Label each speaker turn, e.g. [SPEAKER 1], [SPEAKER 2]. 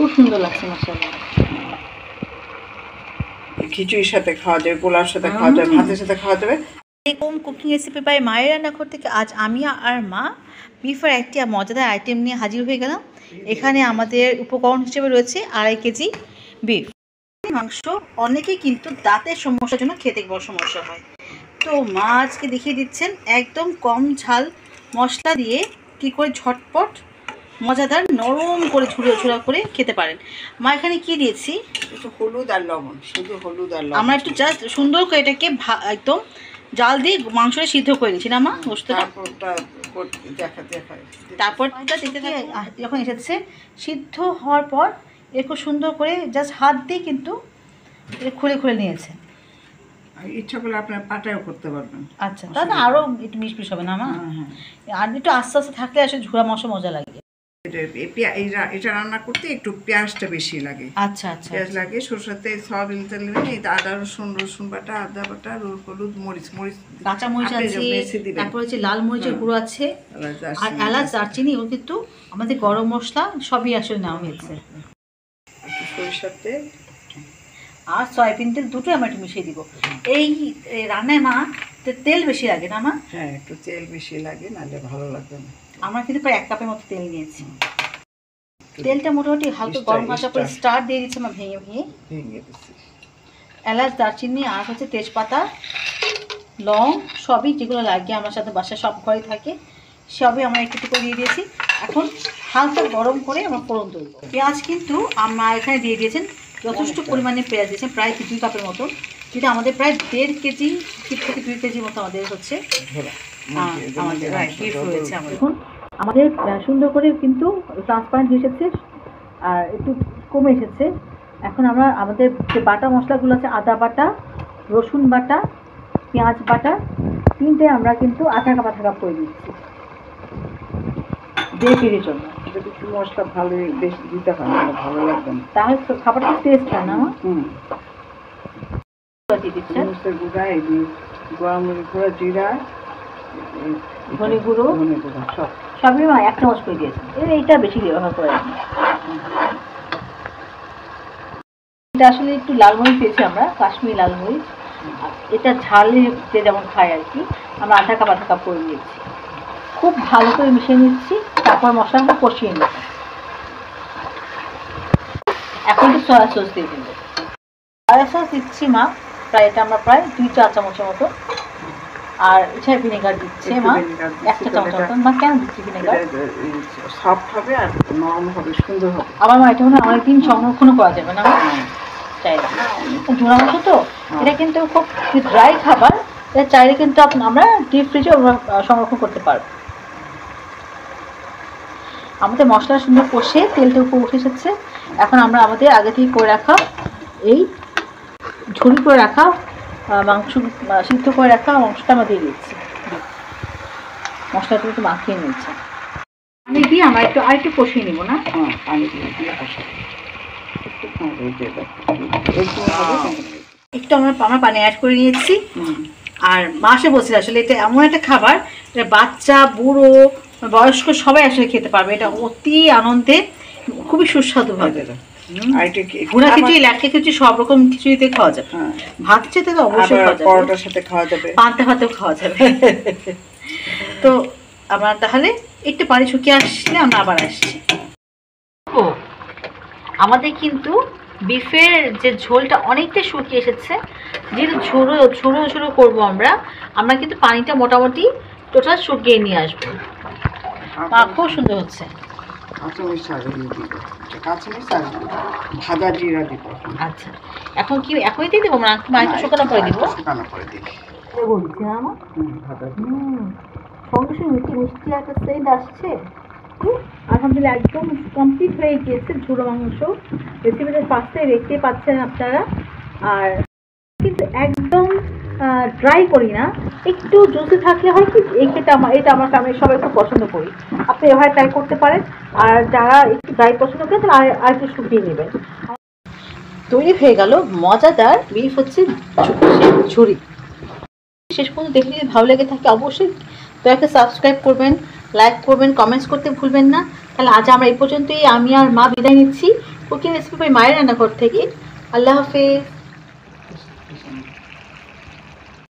[SPEAKER 1] খুব সুন্দর লাগছে মাশাআল্লাহ।
[SPEAKER 2] খিচুড়ির সাথে খাওয়া যাবে, পোলাওর সাথে খাওয়া যাবে, ভাতের সাথে খাওয়া যাবে।
[SPEAKER 1] এরকম কুকিং রেসিপি বাই মায়ের রান্নাঘর থেকে আজ আমি আর মা বিফের একটি মজাদার আইটেম নিয়ে হাজির হয়ে গেলাম। এখানে আমাদের উপকরণ হিসেবে রয়েছে 2.5 কেজি বিফ মাংস। অনেকেই কিন্তু দাঁতের সমস্যার জন্য খেতে বড় সমস্যা হয়, তো মা আজকে দেখিয়ে দিচ্ছেন একদম কম ঝাল মশলা দিয়ে কি করে ঝটপট মজাদার নরম করে ঝুড়ো করে খেতে পারেন। মা এখানে কি দিয়েছি,
[SPEAKER 2] একটু হলুদ আর লবণ, শুধু হলুদ আর লবণ।
[SPEAKER 1] আমরা একটু জাস্ট সুন্দর করে এটাকে একদম জাল দিয়ে মাংসটা সিদ্ধ করে নিচ্ছি না মা, তারপরটা দেখতে থাকে যখন এসেছে সিদ্ধ হওয়ার পর একটু সুন্দর করে জাস্ট হাত দিয়ে কিন্তু খুলে নিয়েছে।
[SPEAKER 2] ইচ্ছা করলে আপনার পাটায়ও করতে পারবেন।
[SPEAKER 1] আচ্ছা, তাহলে আরও একটু মিশমিশ হবে না মা? আর একটু আস্তে আস্তে থাকলে আসলে ঝুড়া মাংস মজা লাগে।
[SPEAKER 2] এটা রান্না করতে একটু পেঁয়াজটা বেশি লাগে।
[SPEAKER 1] আচ্ছা আচ্ছা,
[SPEAKER 2] পেঁয়াজ লাগে, সরষের তেল, সয়াবিন তেল নেবেন, এই আদা রসুন বাটা, আদা বাটা, হলুদ, মরিচ
[SPEAKER 1] কাঁচা মরিচ আছে, তারপর হচ্ছে লাল মরিচের গুঁড়ো আছে, আর এলাচ দারচিনি, ও কিন্তু আমাদের গরম মশলা সবই আসলে নেওয়া হয়েছে।
[SPEAKER 2] সরিষার তেল
[SPEAKER 1] আর সয়াবিন তেল দুটোই আমরা একটু মিশিয়ে দিব। এই রান্নায় মা তেল বেশি লাগে না মা?
[SPEAKER 2] হ্যাঁ, একটু তেল বেশি লাগে, নাহলে ভালো লাগবে না।
[SPEAKER 1] আমরা কিন্তু প্রায় 1 কাপের মতো তেল নিয়েছি। তেলটা মোটামুটি হালকা গরম আসার পরে স্টার দিয়ে দিচ্ছি আমরা ভেঙে দিচ্ছি। এলাচ দারচিনি আর হচ্ছে তেজপাতা লং সবই যেগুলো লাগে আমার সাথে বাসায় সব ঘরে থাকে সবই আমরা একটু করে দিয়ে দিয়েছি। এখন হালকা গরম করে আমরা ফোড়ন তুলব। পেঁয়াজ কিন্তু আমরা এখানে দিয়ে দিয়েছেন যথেষ্ট পরিমাণে পেঁয়াজ দিয়েছেন, প্রায় 2 কাপের মতো, যেটা আমাদের প্রায় 1.5 কেজি থেকে 2 কেজির মতো আমাদের হচ্ছে আমাদের রয়েছে। এখন আমাদের সুন্দর করে কিন্তু ট্রান্সপারেন্ট এসেছে আর একটু কমে এসেছে। এখন আমরা আমাদের যে বাটা মশলাগুলো আছে, আদা বাটা, রসুন বাটা, পেঁয়াজ বাটা, 3টে আমরা কিন্তু আধা কাপ করে দিচ্ছি 1.5 কেজির জন্য।
[SPEAKER 2] যদি একটু মশলা ভালো বেশি দিতে হয় ভালো লাগবে না,
[SPEAKER 1] তাহলে খাবারটা টেস্ট হয় না।
[SPEAKER 2] গুঁড়া, জিরা,
[SPEAKER 1] ধনে গুঁড়ো সবই 1 চামচ করে দিয়েছি। এইটা বেশি ব্যবহার করে এটা আসলে একটু লাল মরিচ পেয়েছি আমরা, কাশ্মীরি লাল মরিচ। এটা ঝালে যেমন খায় আর কি, আমরা আধা কাপ করে দিয়েছি। খুব ভালো করে মিশিয়ে নিচ্ছি, তারপর মশলাটা কষিয়ে নিচ্ছি। এখন একটু সয়া সস দিয়ে দিল। সয়া সস দিচ্ছি মা প্রায়, এটা আমরা প্রায় 2-4 চামচের মতো। আর এছাড়া ভিনেগার দিচ্ছে মা 1 চামচ মতো। মা কেন দিচ্ছি ভিনেগার?
[SPEAKER 2] সফট হবে আর নরম হবে, সুন্দর হবে।
[SPEAKER 1] আবার মা এটা মনে হয় অনেকদিন সংরক্ষণও করা যাবে না চাইলে, ঝোড়া মাংস তো এটা কিন্তু খুব ড্রাই খাবার, এটা চাইলে কিন্তু আমরা ডিপ ফ্রিজে সংরক্ষণ করতে পারবো। আমাদের মশলা সুন্দর কষে তেলটা উপর উঠে এসেছে। এখন আমরা আমাদের আগে থেকে করে রাখা এই ঝুড়ি করে রাখা মাংস, সিদ্ধ করে রাখা মাংসটা আমরা দিয়ে দিচ্ছি। মশলাটা একটু মাখিয়ে নিচ্ছে, পানি দিয়ে আমরা আরেকটু কষিয়ে নিব না? একটু আমরা পানি অ্যাড করে নিয়েছি। আর মাসে বলছি আসলে এটা এমন একটা খাবার, এটা বাচ্চা বুড়ো বয়স্ক সবাই আসলে খেতে পারবে। এটা অতি আনন্দে খুবই সুস্বাদু হবে। গুঁড়া খিচুড়ি, ল্যাটকা খিচুড়ি সব রকম খিচুড়িতে খাওয়া যাবে, ভাতের সাথে তো অবশ্যই খাওয়া যাবে,
[SPEAKER 2] পরোটার সাথে খাওয়া যাবে,
[SPEAKER 1] পান্তা ভাতেও খাওয়া যাবে। তো আমরা তাহলে একটু পানি শুকিয়ে আসলে আমরা আবার আসছি। আমাদের কিন্তু বিফের যে ঝোলটা অনেকটা শুকিয়ে এসেছে, যেহেতু ঝুড়ো করবো আমরা কিন্তু পানিটা মোটামুটি টোটাল শুকিয়ে নিয়ে আসবো। খুব সুন্দর হচ্ছে।
[SPEAKER 2] ভাজা জিরা দিব।
[SPEAKER 1] আচ্ছা, এখন কি এখনই দিয়ে দেবো না, একটু শুকানো করে দিব? বলছি আমার সঙ্গে সঙ্গে মিষ্টি একটা সেন্ট আসছে। আলহামদুলিল্লাহ একদম কমপ্লিট হয়ে গিয়েছে ঝুড়ো মাংস। রেসিপিটা পাশে দেখতে পাচ্ছেন আপনারা। আর কিন্তু একদম ড্রাই করি না, একটু জুসি থাকলে হয় কি, এটা আমার ফ্যামিলির সবাই খুব পছন্দ করি। আপনি এভাবে ট্রাই করতে পারেন। আর যারা একটু ড্রাই পছন্দ করেন তাহলে আর একটু শুকিয়ে নেবেন। তৈরি হয়ে গেল মজাদার বিফ হচ্ছে ঝুড়ি। শেষ পর্যন্ত দেখে যদি ভালো লেগে থাকে অবশ্যই দয়া করে সাবস্ক্রাইব করবেন, লাইক করবেন, কমেন্টস করতে ভুলবেন না। তাহলে আজ আমরা এই পর্যন্তই, আমি আর মা বিদায় নিচ্ছি। কুকিং রেসিপি মায়ের রান্নাঘর থেকে। আল্লাহ হাফেজ।